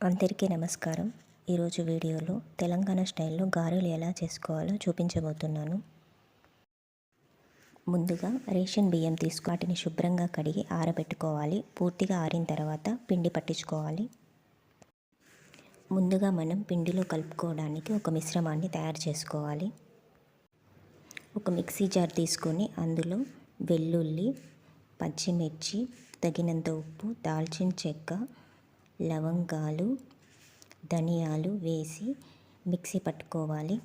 అందరికీ నమస్కారం. ఈరోజు వీడియోలో తెలంగాణ స్టైల్లో గారెలు ఎలా చేసుకోవాలో చూపించబోతున్నాను. ముందుగా రేషన్ బియ్యం వాటిని శుభ్రంగా కడిగి ఆరబెట్టుకోవాలి. పూర్తిగా ఆరిన తర్వాత పిండి పట్టించుకోవాలి. ముందుగా మనం పిండిలో కలుపుకోవడానికి ఒక మిశ్రమాన్ని తయారు చేసుకోవాలి. ఒక మిక్సీ జార్ తీసుకొని అందులో వెల్లుల్లి, పచ్చిమిర్చి, తగినంత ఉప్పు, దాల్చిన చెక్క, లవంగాలు, ధనియాలు వేసి మిక్సీ పట్టుకోవాలి.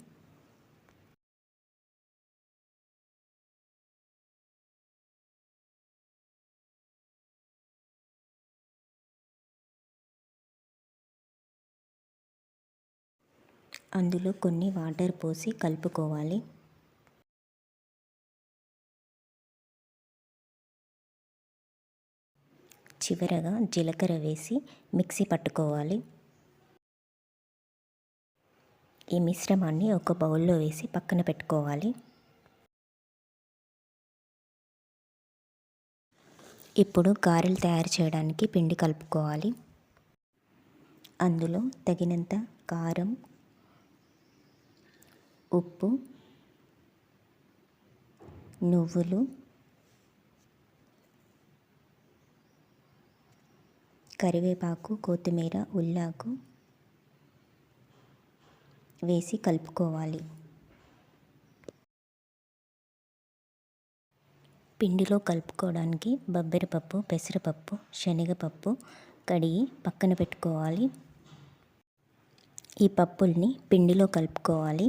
అందులో కొన్ని వాటర్ పోసి కలుపుకోవాలి. చివరగా జీలకర్ర వేసి మిక్సీ పట్టుకోవాలి. ఈ మిశ్రమాన్ని ఒక బౌల్లో వేసి పక్కన పెట్టుకోవాలి. ఇప్పుడు గారెలు తయారు చేయడానికి పిండి కలుపుకోవాలి. అందులో తగినంత కారం, ఉప్పు, నువ్వులు, కరివేపాకు, కొత్తిమీర, ఉల్లాకు వేసి కలుపుకోవాలి. పిండిలో కలుపుకోవడానికి బొబ్బరిపప్పు, పెసరపప్పు, శనగపప్పు కడిగి పక్కన పెట్టుకోవాలి. ఈ పప్పుల్ని పిండిలో కలుపుకోవాలి.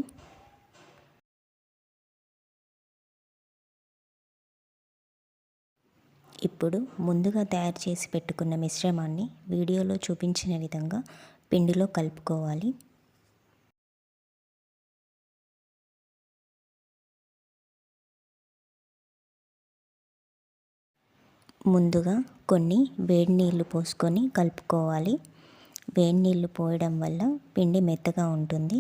ఇప్పుడు ముందుగా తయారు చేసి పెట్టుకున్న మిశ్రమాన్ని వీడియోలో చూపించిన విధంగా పిండిలో కలుపుకోవాలి. ముందుగా కొన్ని వేడి నీళ్ళు పోసుకొని కలుపుకోవాలి. వేడి నీళ్ళు పోయడం వల్ల పిండి మెత్తగా ఉంటుంది.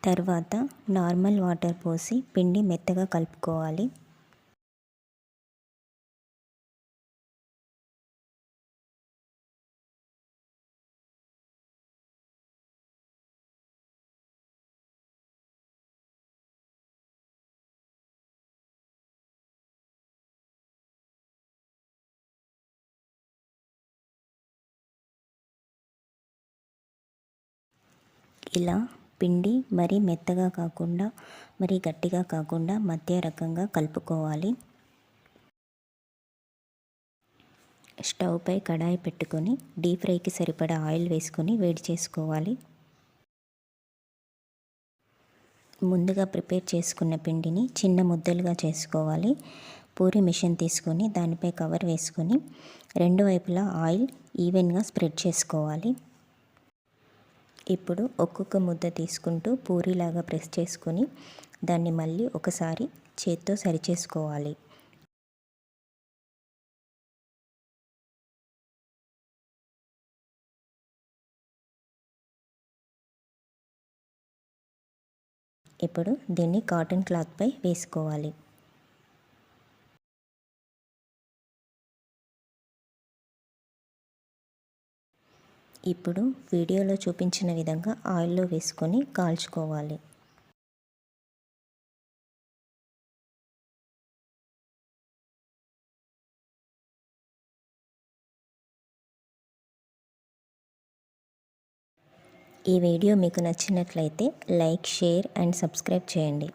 తర్వాత నార్మల్ వాటర్ పోసి పిండి మెత్తగా కలుపుకోవాలి. ఇలా పిండి మరీ మెత్తగా కాకుండా మరీ గట్టిగా కాకుండా మధ్య రకంగా కలుపుకోవాలి. స్టవ్ పై కడాయి పెట్టుకొని డీప్ ఫ్రైకి సరిపడా ఆయిల్ వేసుకొని వేడి చేసుకోవాలి. ముందుగా ప్రిపేర్ చేసుకున్న పిండిని చిన్న ముద్దలుగా చేసుకోవాలి. పూరి మిషన్ తీసుకొని దానిపై కవర్ వేసుకొని రెండు వైపులా ఆయిల్ ఈవెన్గా స్ప్రెడ్ చేసుకోవాలి. ఇప్పుడు ఒక్కొక్క ముద్ద తీసుకుంటూ పూరీలాగా ప్రెస్ చేసుకొని దాన్ని మళ్ళీ ఒకసారి చేత్తో సరిచేసుకోవాలి. ఇప్పుడు దీన్ని కాటన్ క్లాత్పై వేసుకోవాలి. ఇప్పుడు వీడియోలో చూపించిన విధంగా ఆయిల్లో వేసుకొని కాల్చుకోవాలి. ఈ వీడియో మీకు నచ్చినట్లయితే లైక్, షేర్ అండ్ సబ్స్క్రైబ్ చేయండి.